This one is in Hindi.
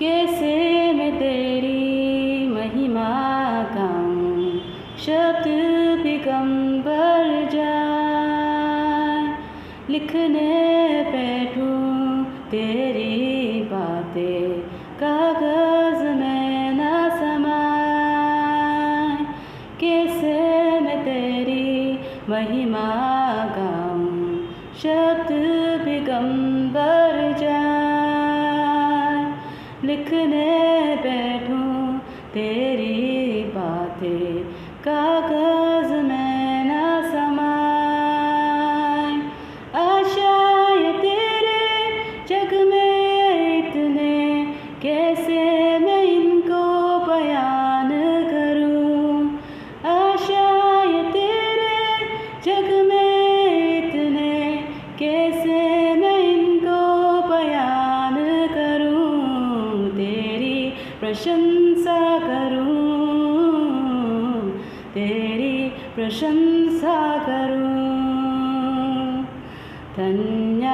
कैसे मैं तेरी महिमा गाऊं, शब्द भी कम बढ़ जाए। लिखने बैठूं तेरी बातें, कागज में न समाए। कैसे मैं तेरी महिमा गाऊं, शब्द भी कम बढ़ जाए। लिखने बैठूं तेरी बातें, कागज में न समाए। आशाएं तेरे जग में इतने, कैसे मैं इनको बयान करूं। आशाएं तेरे जग में इतने, कैसे मैं इनको बयान करूं। तेरी प्रशंसा करूं, तेरी प्रशंसा करूं। धन्य